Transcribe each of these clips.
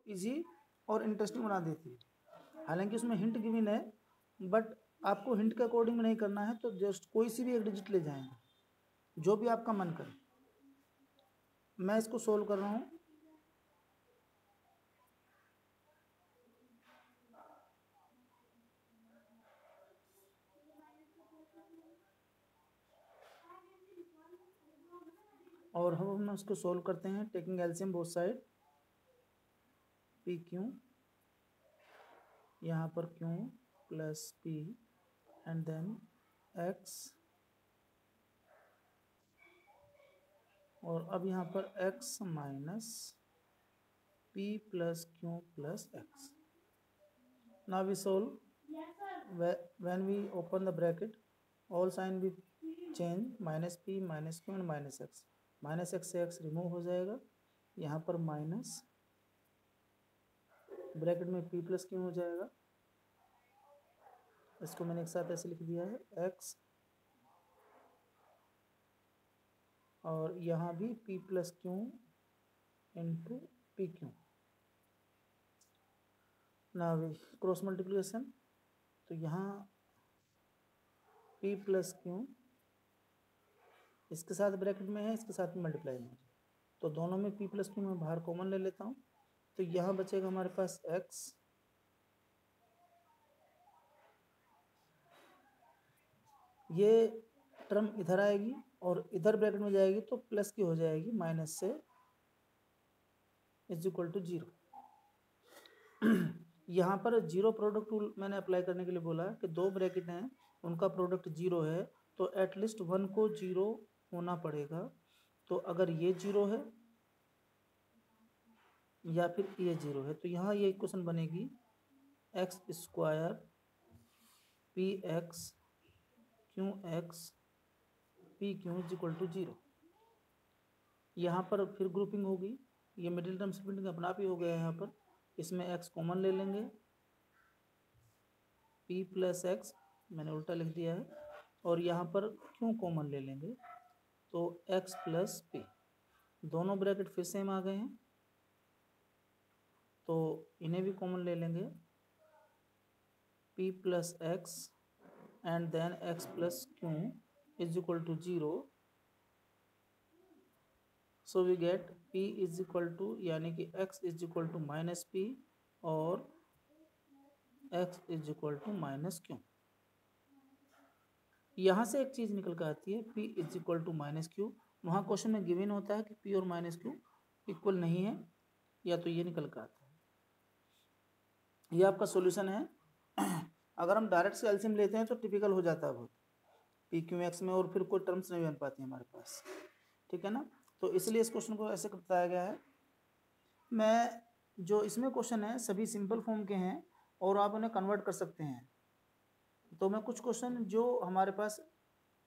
Easy और interesting बना देती है। हालांकि उसमें हिंट गिवन है, बट आपको हिंट के अकॉर्डिंग नहीं करना है, तो जस्ट कोई सी भी एक डिजिट ले जाएंगे, जो भी आपका मन करे। मैं इसको सोल्व कर रहा हूँ। और हम उसको सोल्व करते हैं taking LCM both side. P Q, यहाँ पर Q plus P and then X, और अब यहाँ पर x minus p plus Q plus X. Now we solve. When we open the bracket, all sign भी change, minus p minus Q and minus X. Minus X से X remove हो जाएगा, यहाँ पर माइनस ब्रैकेट में p plus Q हो जाएगा। इसको मैंने एक साथ ऐसे लिख दिया है x, और यहाँ भी p plus Q into P Q. ना क्रॉस मल्टीप्लिकेशन, तो यहाँ p प्लस क्यू इसके साथ ब्रैकेट में है, इसके साथ मल्टीप्लाई में, तो दोनों में p प्लस क्यू मैं बाहर कॉमन ले लेता हूँ। तो यहाँ बचेगा हमारे पास x, ये टर्म इधर आएगी और इधर ब्रैकेट में जाएगी तो प्लस की हो जाएगी, माइनस से इज इक्वल टू 0। यहाँ पर जीरो प्रोडक्ट रूल मैंने अप्लाई करने के लिए बोला कि दो ब्रैकेट हैं, उनका प्रोडक्ट 0 है, तो एटलीस्ट वन को 0 होना पड़ेगा। तो अगर ये 0 है या फिर ये 0 है, तो यहाँ ये इक्वेशन बनेगी X square P X Q X P Q is equal to 0। यहाँ पर फिर ग्रुपिंग होगी, ये मिडिल टर्म स्प्लिटिंग अपना आप ही हो गया है। यहाँ पर इसमें x कॉमन ले लेंगे, p प्लस एक्स मैंने उल्टा लिख दिया है, और यहाँ पर q कॉमन ले लेंगे, तो x प्लस p। दोनों ब्रैकेट फिर सेम आ गए हैं, तो इन्हें भी कॉमन ले लेंगे, p plus X and then x plus Q is equal to 0। So we get p is equal to, यानी कि x is equal to minus P और x is equal to minus Q. यहाँ से एक चीज़ निकल कर आती है, p is equal to minus Q. वहाँ क्वेश्चन में गिवन होता है कि p और माइनस क्यू इक्वल नहीं है, या तो ये निकल कर आता है। ये आपका सॉल्यूशन है। अगर हम डायरेक्ट से एलसीएम लेते हैं तो टिपिकल हो जाता है बहुत पी क्यू एक्स में, और फिर कोई टर्म्स नहीं बन पाती हमारे पास, ठीक है ना। तो इसलिए इस क्वेश्चन को ऐसे बताया गया है। मैं जो इसमें क्वेश्चन है सभी सिंपल फॉर्म के हैं और आप उन्हें कन्वर्ट कर सकते हैं। तो मैं कुछ क्वेश्चन जो हमारे पास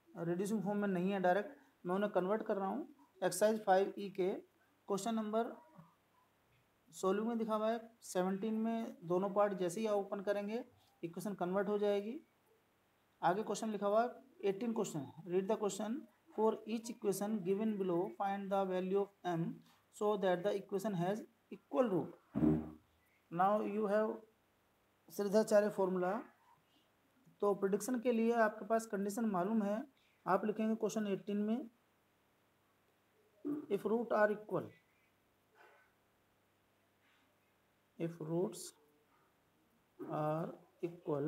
रिड्यूसिंग फॉर्म में नहीं है डायरेक्ट, मैं उन्हें कन्वर्ट कर रहा हूँ। एक्सरसाइज 5E के क्वेश्चन नंबर सोल्व में दिखा हुआ है 17 में दोनों पार्ट जैसे ही आप ओपन करेंगे इक्वेशन कन्वर्ट हो जाएगी। आगे क्वेश्चन लिखा हुआ 18 question, read the question for each equation given below, find the value of m so that the equation has equal root. Now you have Shridharacharya formula. तो प्रिडिक्शन के लिए आपके पास कंडीशन मालूम है, आप लिखेंगे क्वेश्चन 18 में, if root are equal, if roots are equal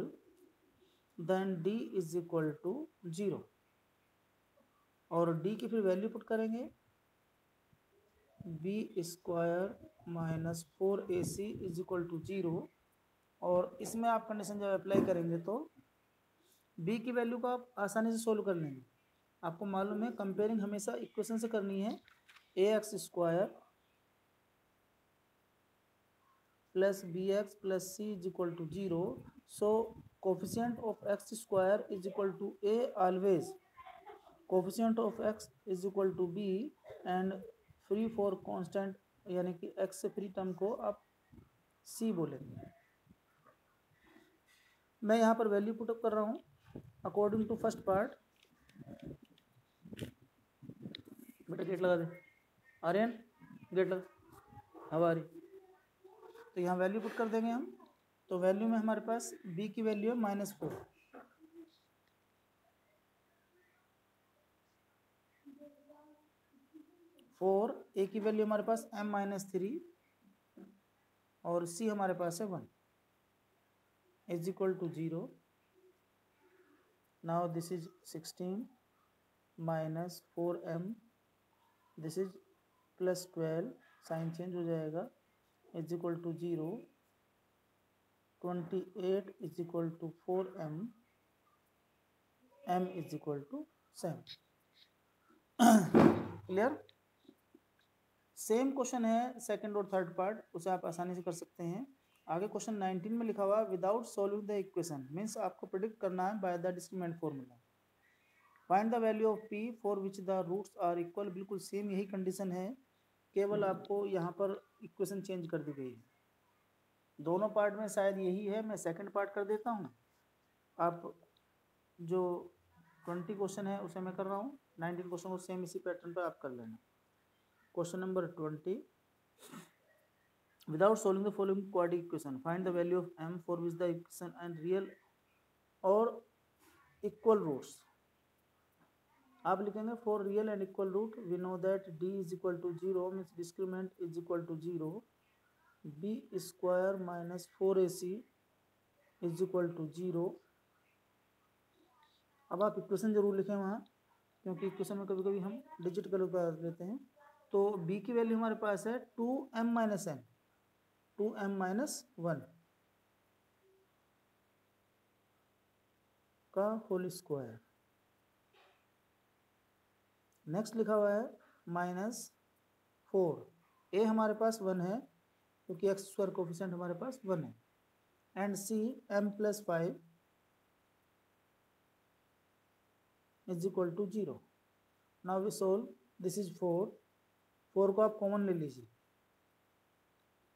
then d is equal to 0, और d की फिर वैल्यू पुट करेंगे b square minus 4ac is equal to 0, और इसमें आप कंडीशन जब अप्लाई करेंगे तो b की वैल्यू को आप आसानी से सोल्व कर लेंगे। आपको मालूम है कंपेयरिंग हमेशा इक्वेशन से करनी है, ax square plus B X plus C is equal to 0। So coefficient of X square is equal to A always, coefficient of X is equal to B, and free for constant यानी कि x से free term को आप सी बोलेंगे। मैं यहाँ पर value put up कर रहा हूँ अकॉर्डिंग टू फर्स्ट पार्ट। बेटा गेट लगा दे, आर्यन गेट लगा, हवा आ रही। तो यहाँ वैल्यू पुट कर देंगे हम। तो वैल्यू में हमारे पास b की वैल्यू है -4, a की वैल्यू हमारे पास m-3 और c हमारे पास है 1 is equal to 0। Now this is 16 minus 4m, this is plus 12, sign change हो जाएगा, is equal to 0। 28 is equal to 4m, m is equal to 7। Clear? Same question है second और third part, उसे आप आसानी से कर सकते हैं। आगे क्वेश्चन 19 में लिखा हुआ without solving the equation, means आपको प्रिडिक्ट करना है by the discriminant formula. Find the value of p for which the roots are equal. बिल्कुल सेम यही कंडीशन है, केवल आपको यहाँ पर इक्वेशन चेंज कर दी गई है। दोनों पार्ट में शायद यही है, मैं सेकंड पार्ट कर देता हूँ। आप जो 20 क्वेश्चन है उसे मैं कर रहा हूँ, 19 क्वेश्चन को सेम इसी पैटर्न पर आप कर लेना। Question number 20, without solving the following quadratic equation, find the value of m for which the equation and real or equal roots। आप लिखेंगे for real and equal root we know that d is equal to 0, means discriminant is equal to 0, b square minus 4ac is equal to 0। अब आप equation जरूर लिखें वहाँ, क्योंकि equation में कभी कभी हम डिजिट का बता देते हैं। तो b की वैल्यू हमारे पास है 2m minus n, 2m minus 1 का होल स्क्वायर। नेक्स्ट लिखा हुआ है -4, a हमारे पास 1 है क्योंकि एक्स स्क्वायर कोफिशिएंट हमारे पास 1 है, and c m+5 is equal to 0। Now we solve, this is 4 को आप कॉमन ले लीजिए,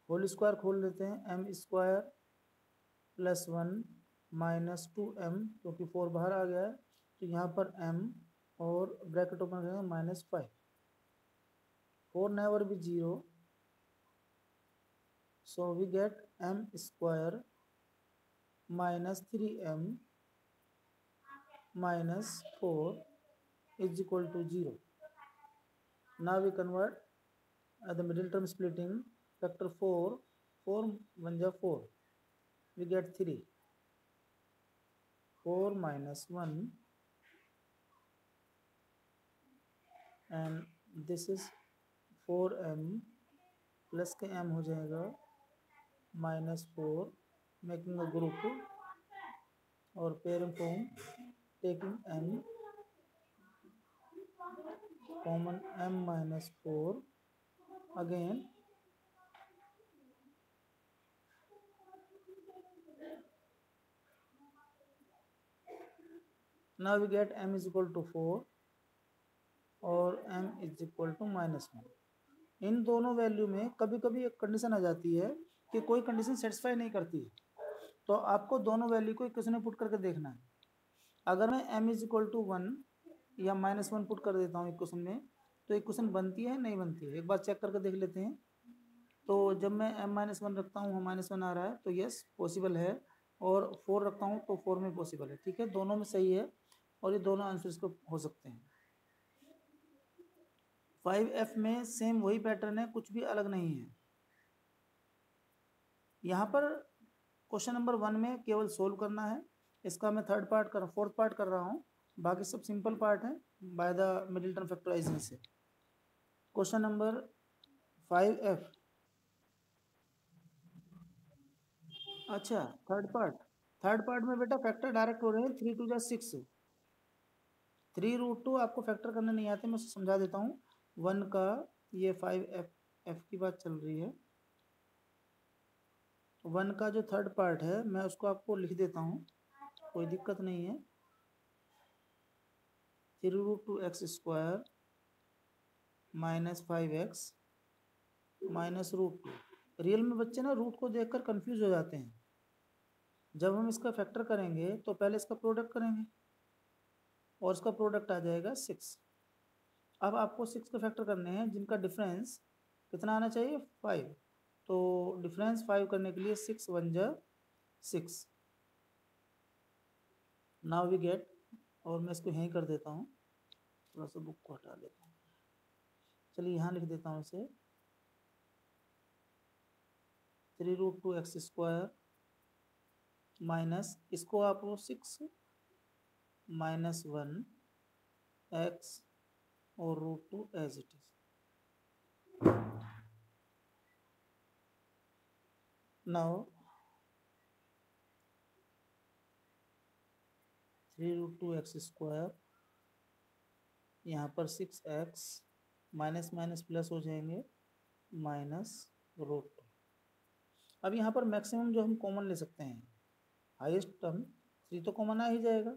होल स्क्वायर खोल देते हैं, m square plus 1 minus 2m, क्योंकि 4 बाहर आ गया है तो यहाँ पर m और ब्रैकेट ओपन करेंगे -5। 4 never be 0, so we get m square minus 3m minus 4 is equal to 0। Now we convert the middle term splitting, factor 4, 1 जा 4, we get 3, 4 minus 1 and this is 4m plus के m हो जाएगा -4, making a group और parent form, taking m common m minus 4 again, now we get m is equal to 4 और m is equal to -1। इन दोनों value में कभी कभी एक कंडीशन आ जाती है कि कोई कंडीशन सेटिस्फाई नहीं करती है, तो आपको दोनों वैल्यू को इक्वेशन में पुट करके देखना है। अगर मैं m इज इक्वल टू 1 या -1 पुट कर देता हूँ इक्वेशन में, तो इक्वेशन बनती है नहीं बनती है, एक बार चेक करके देख लेते हैं। तो जब मैं m-1 रखता हूँ, -1 आ रहा है तो यस पॉसिबल है, और 4 रखता हूँ तो 4 में पॉसिबल है। ठीक है, दोनों में सही है और ये दोनों आंसर्स को हो सकते हैं। 5F में सेम वही पैटर्न है, कुछ भी अलग नहीं है। यहाँ पर क्वेश्चन नंबर 1 में केवल सोल्व करना है, इसका मैं फोर्थ पार्ट कर रहा हूँ, बाकी सब सिंपल पार्ट है by the middle term factorisation से। क्वेश्चन नंबर 5F, अच्छा थर्ड पार्ट में बेटा फैक्टर डायरेक्ट हो रहे हैं, 3 2 जा 6, 3√2 आपको फैक्टर करने नहीं आते, मैं उसे समझा देता हूँ। 1 का ये 5F की बात चल रही है, 1 का जो थर्ड पार्ट है मैं उसको आपको लिख देता हूँ, कोई दिक्कत नहीं है। 3√2x² -5x -√2। रियल में बच्चे ना रूट को देखकर कंफ्यूज हो जाते हैं। जब हम इसका फैक्टर करेंगे तो पहले इसका प्रोडक्ट करेंगे और इसका प्रोडक्ट आ जाएगा 6। अब आपको 6 के फैक्टर करने हैं जिनका डिफरेंस कितना आना चाहिए, 5। तो डिफरेंस 5 करने के लिए 6 1 जा 6। नाउ वी गेट, और मैं इसको यहीं कर देता हूँ, थोड़ा सा बुक को हटा लेता हूँ। चलिए यहाँ लिख देता हूँ इसे 3√2x² माइनस, इसको आप 6 माइनस 1 x और √2 as it is. Now 3√2x², यहाँ पर 6x, माइनस माइनस प्लस हो जाएंगे, माइनस √2। अब यहाँ पर मैक्सिमम जो हम कॉमन ले सकते हैं, हाईएस्ट टर्म 3 तो कॉमन आ ही जाएगा,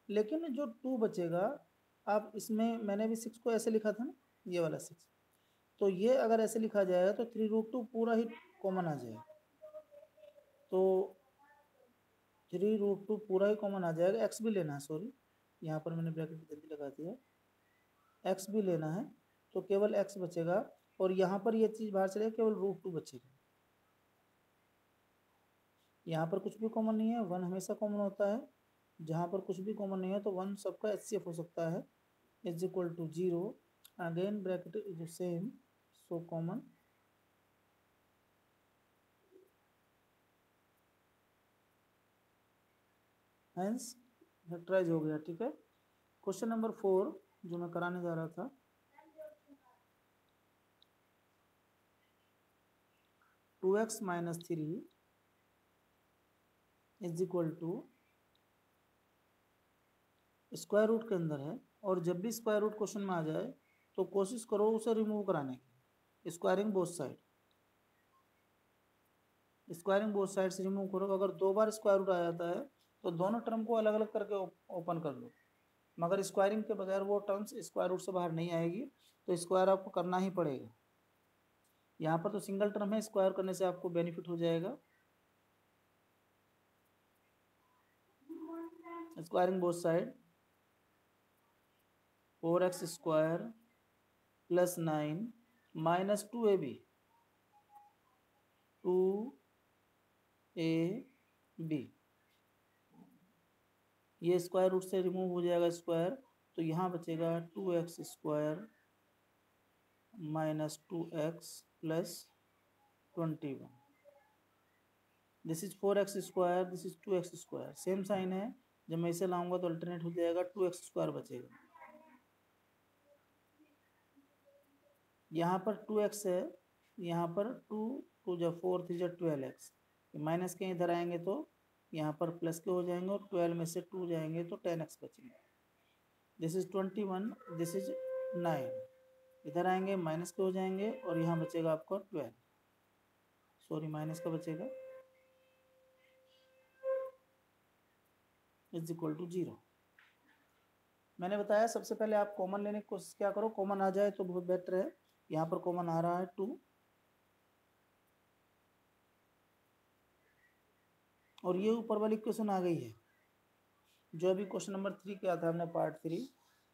लेकिन जो 2 बचेगा, आप इसमें मैंने भी 6 को ऐसे लिखा था ना, ये वाला 6, तो ये अगर ऐसे लिखा जाएगा तो 3√2 पूरा ही कॉमन आ जाएगा, तो 3√2 पूरा ही कॉमन आ जाएगा। x भी लेना है, सॉरी यहाँ पर मैंने ब्रैकेट जल्दी लगा दिया, x भी लेना है, तो केवल x बचेगा, और यहाँ पर ये चीज़ बाहर चलेगा, केवल √2 बचेगा। यहाँ पर कुछ भी कॉमन नहीं है, 1 हमेशा कॉमन होता है, जहाँ पर कुछ भी कॉमन नहीं है तो 1 सबका HCF हो सकता है, is equal to 0, again bracket is same, so common, hence factorise हो गया। ठीक है, क्वेश्चन नंबर 4 जो मैं कराने जा रहा था, 2x minus 3 is equal to square root के अंदर है, और जब भी स्क्वायर रूट क्वेश्चन में आ जाए तो कोशिश करो उसे रिमूव कराने की, squaring both side, squaring both side से रिमूव करो। अगर 2 बार स्क्वायर रूट आ जाता है तो दोनों टर्म को अलग अलग करके ओपन कर लो, मगर स्क्वायरिंग के बगैर वो टर्म्स स्क्वायर रूट से बाहर नहीं आएगी, तो स्क्वायर आपको करना ही पड़ेगा। यहाँ पर तो सिंगल टर्म है, स्क्वायर करने से आपको बेनिफिट हो जाएगा। Squaring both side, 4x² plus 9 minus 2ab, 2ab, ये स्क्वायर रूट से रिमूव हो जाएगा स्क्वायर, तो यहाँ बचेगा 2x² minus 2x plus 21, this is 4x², this is 2x², same sign है, जब मैं इसे लाऊंगा तो अल्टरनेट हो जाएगा, 2x² बचेगा। यहाँ पर 2x है, यहाँ पर 2 2 जा 4 3 जा 12x, माइनस के इधर आएंगे तो यहाँ पर प्लस के हो जाएंगे, और 12 में से 2 जाएंगे तो 10x बचेंगे। दिस इज 21, दिस इज 9, इधर आएंगे माइनस के हो जाएंगे, और यहाँ बचेगा आपका 12, सॉरी माइनस का बचेगा, इज इक्वल टू 0। मैंने बताया सबसे पहले आप कॉमन लेने की कोशिश क्या करो, कॉमन आ जाए तो बहुत बेटर है। यहाँ पर कॉमन आ रहा है 2, और ये ऊपर वाली इक्वेशन आ गई है, जो अभी क्वेश्चन नंबर 3 किया था हमने, पार्ट 3,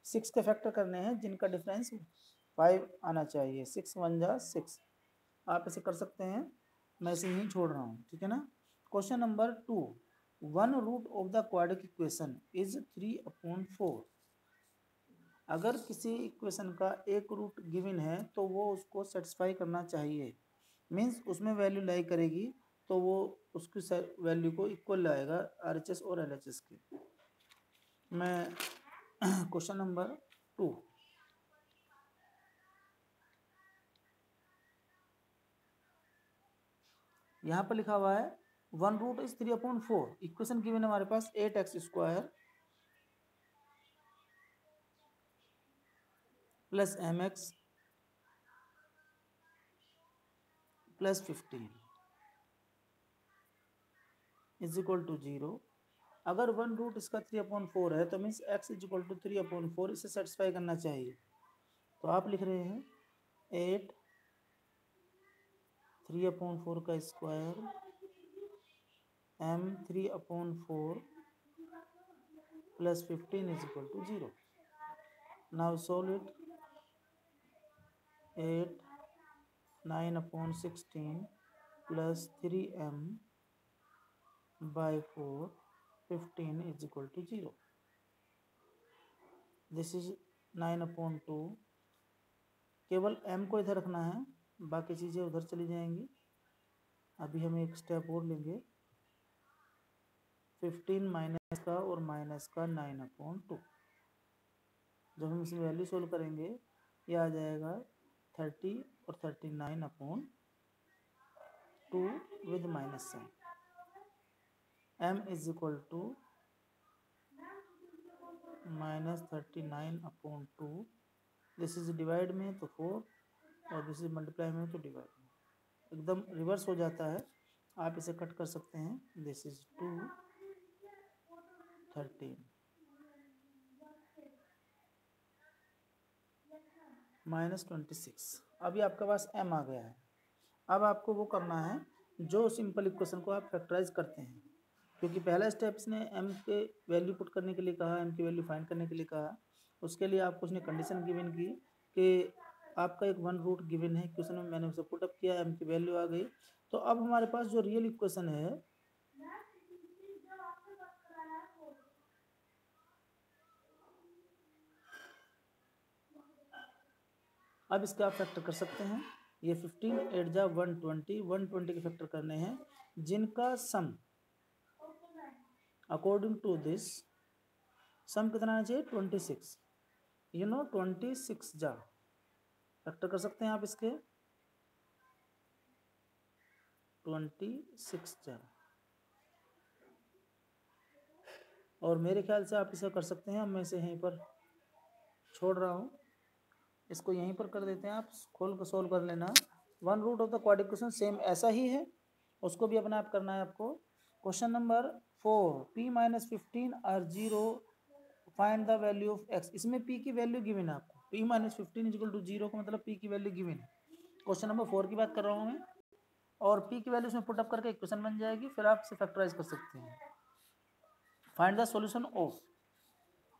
6 के फैक्टर करने हैं जिनका डिफरेंस 5 आना चाहिए, 6 1 जा 6, आप इसे कर सकते हैं, मैं इसे यहीं छोड़ रहा हूँ। ठीक है ना। Question number 2, 1 root of the quadratic equation is 3/4। अगर किसी इक्वेशन का एक रूट गिवन है तो वो उसको सेटिस्फाई करना चाहिए, मीन्स उसमें वैल्यू लाई करेगी, तो वो उसकी वैल्यू को इक्वल लाएगा RHS और LHS के। मैं क्वेश्चन नंबर 2, यहाँ पर लिखा हुआ है 1 रूट इज 3/4, इक्वेशन गिवन है हमारे पास 8x² plus mx plus 15 is equal to 0। अगर 1 रूट इसका 3/4 है तो means x is equal to 3/4, इसे सेटिस्फाई करना चाहिए। तो आप लिख रहे हैं 8 3/4 का square m 3/4 plus 15 is equal to 0। Now solve it, 8 9/16 plus 3m/4 15 is equal to 0। This is 9/2। केवल m को इधर रखना है, बाकी चीज़ें उधर चली जाएंगी। अभी हम एक स्टेप और लेंगे, 15 माइनस का और माइनस का 9/2। जब हम इसमें वैल्यू सोल्व करेंगे ये आ जाएगा 30 और 39/2 with minus sign. m is equal to -39/2। This is divide में तो 4 और दिस इज मल्टीप्लाई में तो डिवाइड में, एकदम रिवर्स हो जाता है। आप इसे कट कर सकते हैं। This is 2 13 -26। अभी आपके पास m आ गया है। अब आपको वो करना है जो सिंपल इक्वेशन को आप फैक्टराइज करते हैं, क्योंकि पहला स्टेप इसने m के वैल्यू पुट करने के लिए कहा, m की वैल्यू फाइंड करने के लिए कहा। उसके लिए आपको उसने कंडीशन गिवन की कि आपका एक 1 रूट गिवन है क्वेश्चन में, मैंने उसे पुटअप किया, m की वैल्यू आ गई। तो अब हमारे पास जो रियल इक्वेशन है अब इसका आप फैक्टर कर सकते हैं। ये 15 8 जा 120 के फैक्टर करने हैं, जिनका सम अकॉर्डिंग टू दिस सम कितना आना चाहिए 26। 26 जा फैक्टर कर सकते हैं आप इसके 26 जा। और मेरे ख्याल से आप इसे कर सकते हैं। मैं इसे यहीं पर छोड़ रहा हूँ, इसको यहीं पर कर देते हैं। आप खोल कर सोल्व कर लेना। 1 root of the quadratic equation same ऐसा ही है, उसको भी अपने आप करना है आपको। Question number 4, p-15 are 0, find the value of x। इसमें p की वैल्यू गिवन है आपको। p-15 इक्वल टू 0 का मतलब p की वैल्यू गिवन है। क्वेश्चन नंबर 4 की बात कर रहा हूँ मैं। और p की वैल्यू इसमें पुटअप करके इक्वेशन बन जाएगी, फिर आप इसे फैक्टराइज कर सकते हैं। Find the solution of.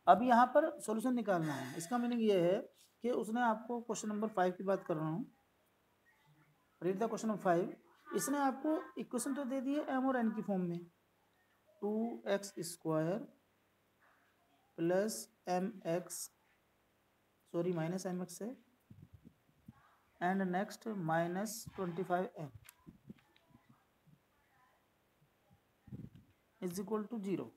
अब यहाँ पर सॉल्यूशन निकालना है। इसका मीनिंग ये है कि उसने आपको क्वेश्चन नंबर 5 की बात कर रहा हूँ, रीड द क्वेश्चन नंबर 5। इसने आपको इक्वेशन तो दे दी है m और n की फॉर्म में, 2x² प्लस माइनस mx है, and next -25m is equal to 0।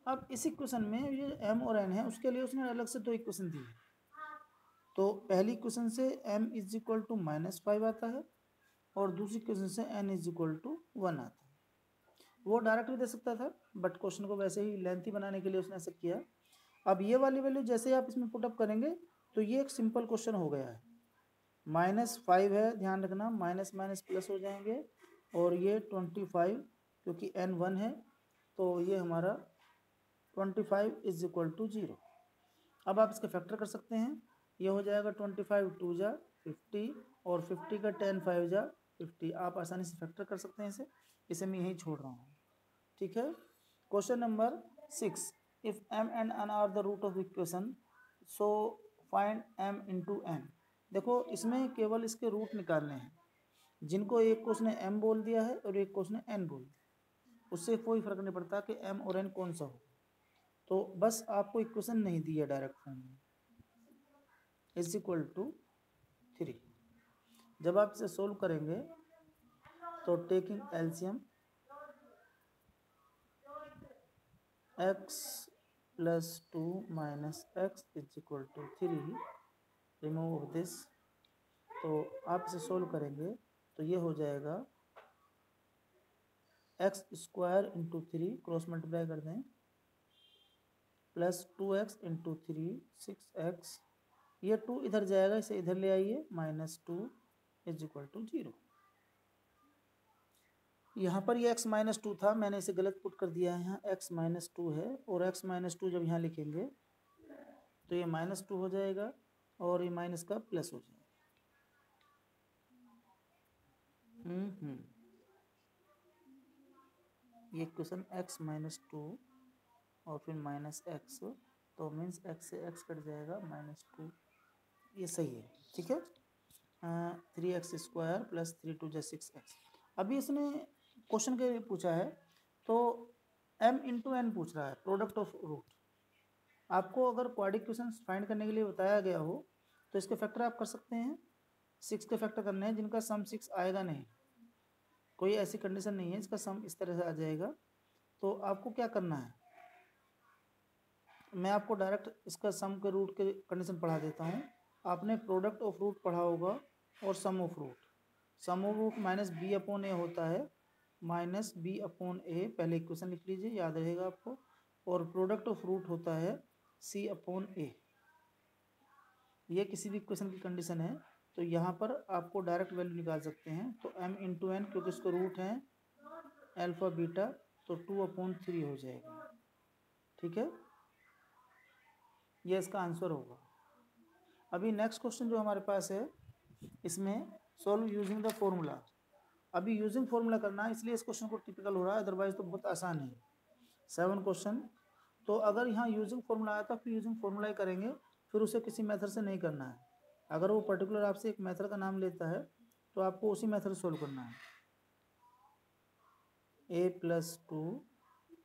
अब इस इक्वेशन में ये m और n है, उसके लिए उसने अलग से 2 इक्वेशन दी है। तो पहली इक्वेशन से m इज इक्वल टू -5 आता है और दूसरी इक्वेशन से n इज इक्वल टू 1 आता है। वो डायरेक्ट भी दे सकता था, बट क्वेश्चन को वैसे ही लेंथी बनाने के लिए उसने ऐसा किया। अब ये वाली वैल्यू जैसे ही आप इसमें पुटअप करेंगे तो ये एक सिंपल क्वेश्चन हो गया है। -5 है, ध्यान रखना, माइनस माइनस प्लस हो जाएंगे, और ये 25 क्योंकि n 1 है तो ये हमारा 25 इज इक्वल टू 0। अब आप इसका फैक्टर कर सकते हैं। ये हो जाएगा 25 2 जा 50 और 50 का 10 5 जा 50। आप आसानी से फैक्टर कर सकते हैं इसे मैं यहीं छोड़ रहा हूँ। ठीक है। Question number 6, if m and n are the root of equation so find m into n। देखो इसमें केवल इसके रूट निकालने हैं, जिनको एक को उसने m बोल दिया है और एक को उसने n बोल दिया, उससे कोई फर्क नहीं पड़ता कि m और n कौन सा हो। तो बस आपको इक्वेशन नहीं दी है डायरेक्ट फॉर्म में, इज इक्वल टू 3। जब आप इसे सोल्व करेंगे तो taking LCM x plus 2 minus x is equal to 3, remove this. तो आप इसे सोल्व करेंगे तो ये हो जाएगा x² इंटू 3, क्रॉस मल्टीप्लाई कर दें, प्लस 2x इंटू 3 6x, ये 2 इधर जाएगा, इसे इधर ले आइए, -2 इज इक्वल टू 0। यहाँ पर ये x-2 था, मैंने इसे गलत पुट कर दिया है, यहाँ x-2 है, और x-2 जब यहाँ लिखेंगे तो ये -2 हो जाएगा और ये माइनस का प्लस हो जाएगा। ये क्वेश्चन x-2 और फिर -x, तो मीन्स x से x कट जाएगा, -2, ये सही है। ठीक है। 3x² प्लस 3 2 जा 6x। अभी इसने क्वेश्चन के पूछा है तो m इंटू n पूछ रहा है, प्रोडक्ट ऑफ रूट। आपको अगर क्वाड्रिक इक्वेशन फाइंड करने के लिए बताया गया हो तो इसके फैक्टर आप कर सकते हैं। 6 के फैक्टर करने हैं जिनका सम 6 आएगा नहीं, कोई ऐसी कंडीशन नहीं है इसका सम इस तरह से आ जाएगा। तो आपको क्या करना है, मैं आपको डायरेक्ट इसका सम के रूट के कंडीशन पढ़ा देता हूँ। आपने प्रोडक्ट ऑफ रूट पढ़ा होगा और sum of root. Sum of root minus B upon A होता है, माइनस बी अपॉन ए, पहले इक्वेशन लिख लीजिए, याद रहेगा आपको। और प्रोडक्ट ऑफ रूट होता है सी अपॉन ए। ये किसी भी इक्वेशन की कंडीशन है, तो यहाँ पर आपको डायरेक्ट वैल्यू निकाल सकते हैं। तो m इंटू एन, क्योंकि इसको रूट है अल्फा बीटा, तो 2/3 हो जाएगा। ठीक है, ये इसका आंसर होगा। अभी नेक्स्ट क्वेश्चन जो हमारे पास है, इसमें सॉल्व यूजिंग द फॉर्मूला। अभी यूजिंग फॉर्मूला करना है, इसलिए इस क्वेश्चन को टिपिकल हो रहा है, अदरवाइज तो बहुत आसान है। 7 क्वेश्चन। तो अगर यहाँ यूजिंग फॉर्मूला आया तो फिर यूजिंग फॉर्मूला ही करेंगे, फिर उसे किसी मेथड से नहीं करना है। अगर वो पर्टिकुलर आपसे एक मेथड का नाम लेता है तो आपको उसी मेथड से सोल्व करना है। a+2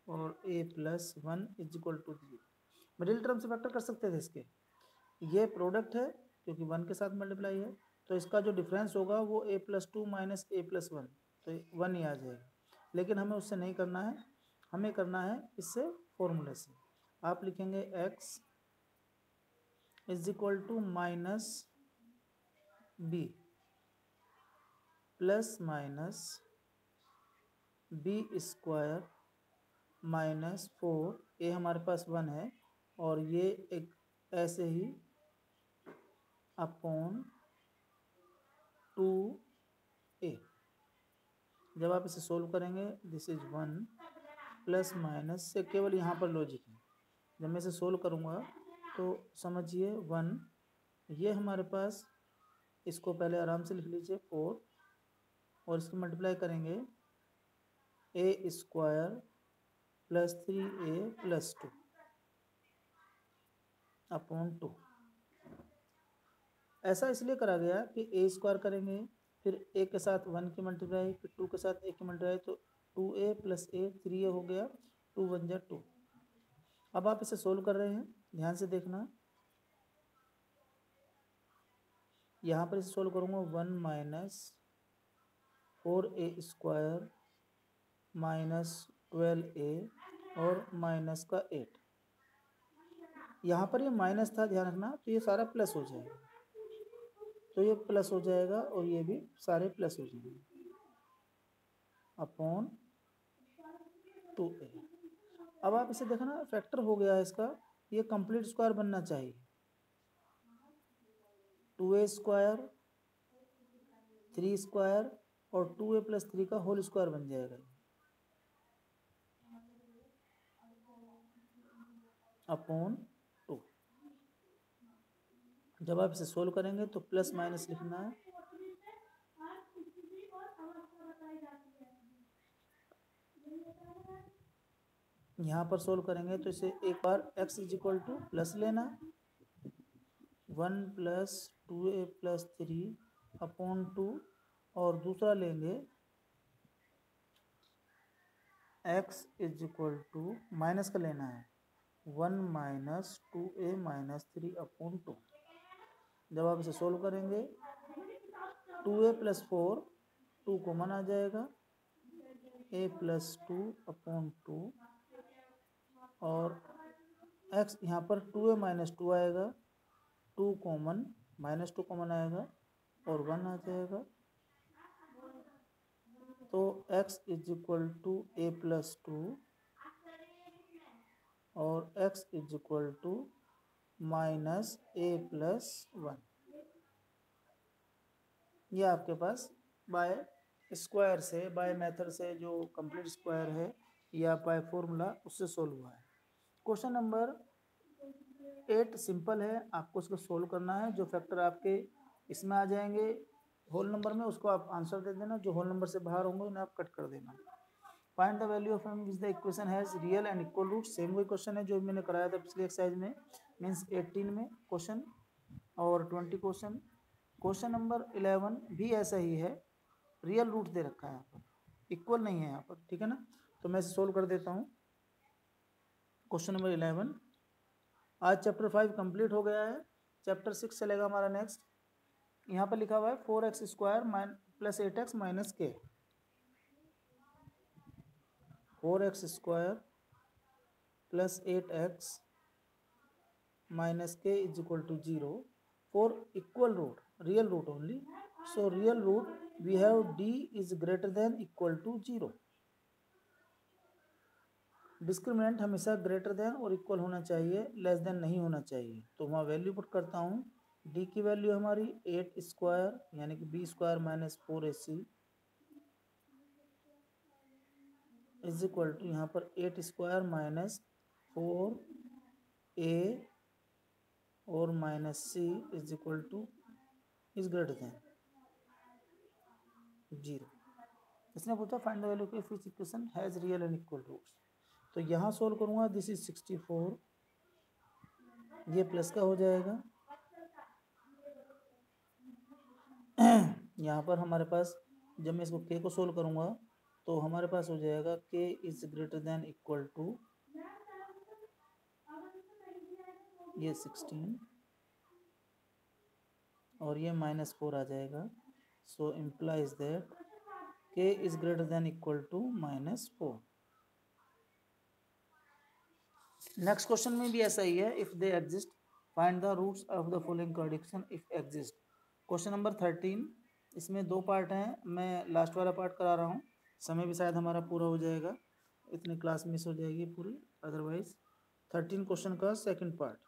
और a+1 equal to 3। Middle term से फैक्टर कर सकते थे इसके। ये प्रोडक्ट है क्योंकि 1 के साथ मल्टीप्लाई है, तो इसका जो डिफरेंस होगा वो a+2 माइनस a+1, तो 1 ही आ जाएगा। लेकिन हमें उससे नहीं करना है, हमें करना है इससे फॉर्मूले से। आप लिखेंगे x equal to minus B plus minus b² minus 4, A हमारे पास 1 है, और ये एक ऐसे ही अपॉन 2a। जब आप इसे सोल्व करेंगे, दिस इज 1 प्लस माइनस से, केवल यहाँ पर लॉजिक है। जब मैं इसे सोल्व करूँगा तो समझिए 1, ये हमारे पास, इसको पहले आराम से लिख लीजिए 4, और इसको मल्टीप्लाई करेंगे a² plus 3a plus 2 upon 2। ऐसा इसलिए करा गया कि a² करेंगे, फिर a के साथ 1 की मल्टीप्लाई, फिर 2 के साथ a की मल्टीप्लाई, तो 2a प्लस a 3a हो गया, 2 1 जा 2। अब आप इसे सोल्व कर रहे हैं, ध्यान से देखना। यहाँ पर इसे सोल्व करूँगा 1 माइनस 4a² माइनस 12a और माइनस का 8। यहाँ पर ये माइनस था, ध्यान रखना, तो ये सारा प्लस हो जाएगा, तो ये प्लस हो जाएगा और ये भी सारे प्लस हो जाएंगे अपॉन 2a। अब आप इसे देखना, फैक्टर हो गया है इसका, ये कंप्लीट स्क्वायर बनना चाहिए। 2a² 3² और 2a प्लस 3 का होल स्क्वायर बन जाएगा अपॉन 2। जब आप इसे सोल्व करेंगे तो प्लस माइनस लिखना है। यहाँ पर सोल्व करेंगे तो इसे एक बार x इक्वल टू प्लस लेना, 1 प्लस 2a प्लस 3 अपॉन 2, और दूसरा लेंगे x इक्वल टू, माइनस का लेना है, 1 माइनस 2a माइनस 3 अपॉन 2। जब आप इसे सोल्व करेंगे 2a प्लस 4, 2 कॉमन आ जाएगा, a प्लस 2 अपॉन 2, और x यहाँ पर 2a माइनस 2 आएगा, 2 कॉमन, माइनस 2 कॉमन आएगा और 1 आ जाएगा। तो x equal to a plus 2 और x equal to minus a plus 1। ये आपके पास बाय स्क्वायर से, बाय मेथड से जो कंप्लीट स्क्वायर है, या बाय फॉर्मूला, उससे सोल्व हुआ है। क्वेश्चन नंबर 8 सिंपल है, आपको उसको सोल्व करना है। जो फैक्टर आपके इसमें आ जाएंगे होल नंबर में, उसको आप आंसर दे देना, जो होल नंबर से बाहर होंगे उन्हें आप कट कर देना। Find the value of m which the equation has real and equal root. Same वही क्वेश्चन है जो मैंने कराया था पिछले एक्सरसाइज में, मीन्स 18 में क्वेश्चन और 20 क्वेश्चन। क्वेश्चन नंबर 11 भी ऐसा ही है, रियल रूट दे रखा है यहाँ पर, इक्वल नहीं है यहाँ पर, ठीक है ना। तो मैं इसे सोल्व कर देता हूँ। क्वेश्चन नंबर 11, आज चैप्टर 5 कंप्लीट हो गया है, चैप्टर 6 चलेगा हमारा नेक्स्ट। यहाँ पर लिखा हुआ है 4x square plus 8x minus के, 4x square plus 8x minus k is equal to 0 for equal root, real root only. So real root we have d is greater than equal to 0. Discriminant हमेशा greater than और equal होना चाहिए, less than नहीं होना चाहिए। तो वहाँ value put करता हूँ, d की वैल्यू हमारी 8 स्क्वायर यानी कि b square minus 4ac is equal to यहाँ पर 8 स्क्वायर माइनस 4a और minus c is equal to is greater than 0। इसने पूछा find the value of which equation has real and equal roots. तो यहाँ सोल्व करूँगा, दिस इज 64, ये plus का हो जाएगा। यहाँ पर हमारे पास जब मैं इसको k को सोल्व करूँगा तो हमारे पास हो जाएगा k is greater than equal to ये 16 और ये -4 आ जाएगा। So implies that k is greater than equal to -4। Next question में भी ऐसा ही है, if they exist find the roots of the following coefficient if exist. Question number 13, इसमें 2 पार्ट हैं, मैं लास्ट वाला पार्ट करा रहा हूँ, समय भी शायद हमारा पूरा हो जाएगा, इतनी क्लास मिस हो जाएगी पूरी, अदरवाइज 13 क्वेश्चन का सेकंड पार्ट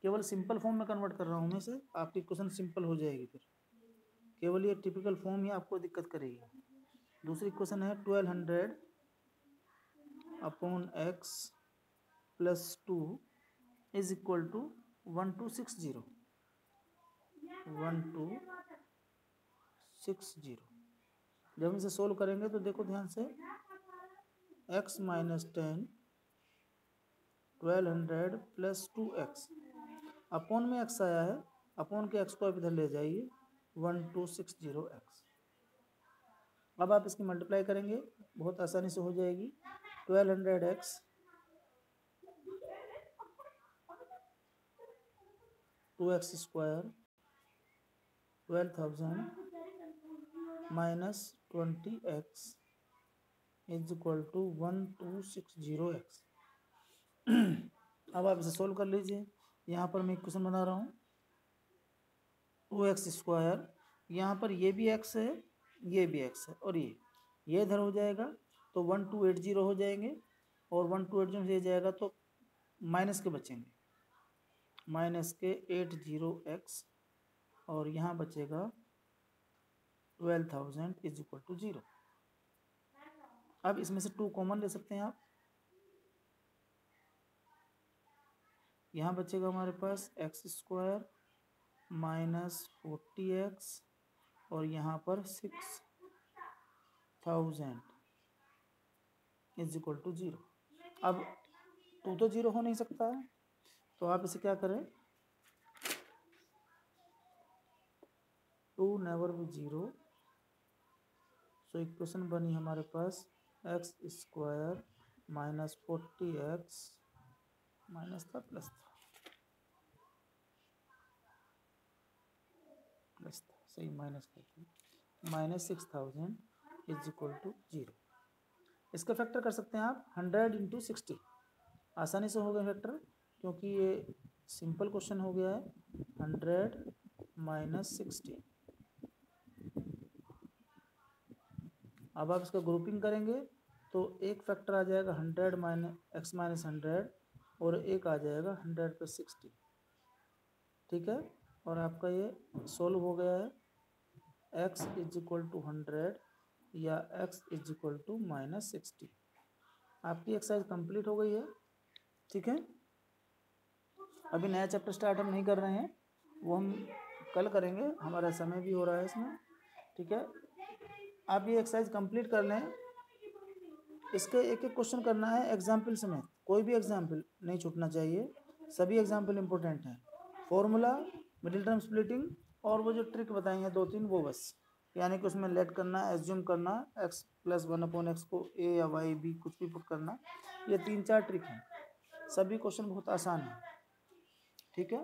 केवल सिंपल फॉर्म में कन्वर्ट कर रहा हूँ मैं इसे, आपकी क्वेश्चन सिंपल हो जाएगी, फिर केवल ये टिपिकल फॉर्म ही आपको दिक्कत करेगी। दूसरी क्वेश्चन है 1200 upon x plus 2 is equal to 1260, 1260। जब हम इसे सोल्व करेंगे तो देखो ध्यान से, x minus 10 1200 plus 2x, upon में x आया है, अपॉन के x को आप इधर ले जाइए 1260x। अब आप इसकी मल्टीप्लाई करेंगे, बहुत आसानी से हो जाएगी। 1200x 2x square 12,000 minus 20x is equal to 1260x। अब आप इसे सोल्व कर लीजिए। यहाँ पर मैं एक क्वेश्चन बना रहा हूँ, 2x स्क्वायर, यहाँ पर ये भी x है, ये भी x है, और ये इधर हो जाएगा तो 1280 हो जाएंगे, और 1280 से जाएगा तो माइनस के बचेंगे, माइनस के 80x, और यहाँ बचेगा 12,000 इज इक्वल टू 0। अब इसमें से 2 कॉमन ले सकते हैं आप, यहाँ बचेगा हमारे पास x स्क्वायर माइनस 40x, और यहाँ पर 6,000 इज इक्वल टू 0। अब 2 तो 0 हो नहीं सकता है, तो आप इसे क्या करें, 2 नेवर बी 0। सो इक्वेशन बनी हमारे पास x square minus 40x minus था प्लस था, प्लस था, सही माइनस करते हैं, माइनस 6,000 इज इक्वल टू 0। इसका फैक्टर कर सकते हैं आप 100 इंटू 60, आसानी से हो गया फैक्टर, क्योंकि ये सिंपल क्वेश्चन हो गया है। 100 माइनस 60, अब आप इसका ग्रुपिंग करेंगे तो एक फैक्टर आ जाएगा 100 माइनस x माइनस 100, और एक आ जाएगा 100 प्लस 60, ठीक है। और आपका ये सोल्व हो गया है, x इज इक्वल टू 100 या x is equal to minus 60। आपकी एक्सरसाइज कंप्लीट हो गई है, ठीक है। अभी नया चैप्टर स्टार्ट हम नहीं कर रहे हैं, वो हम कल करेंगे, हमारा समय भी हो रहा है इसमें, ठीक है। आप ये एक्सरसाइज कंप्लीट कर लें, इसके एक एक क्वेश्चन करना है एग्जाम्पल समेत, कोई भी एग्जाम्पल नहीं छूटना चाहिए, सभी एग्जाम्पल इंपॉर्टेंट हैं। फॉर्मूला, मिडिल टर्म स्प्लिटिंग और वो जो ट्रिक बताई है 2-3 वो बस, यानी कि उसमें लेट करना, एज्यूम करना, x+1/x को a या y b कुछ भी पुट करना, ये 3-4 ट्रिक हैं। सभी क्वेश्चन बहुत आसान है। ठीक है,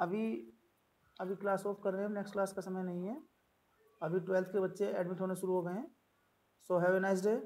अभी क्लास ऑफ कर रहे हैं, नेक्स्ट क्लास का समय नहीं है। अभी 12th के बच्चे एडमिट होने शुरू हो गए हैं। So have a nice day.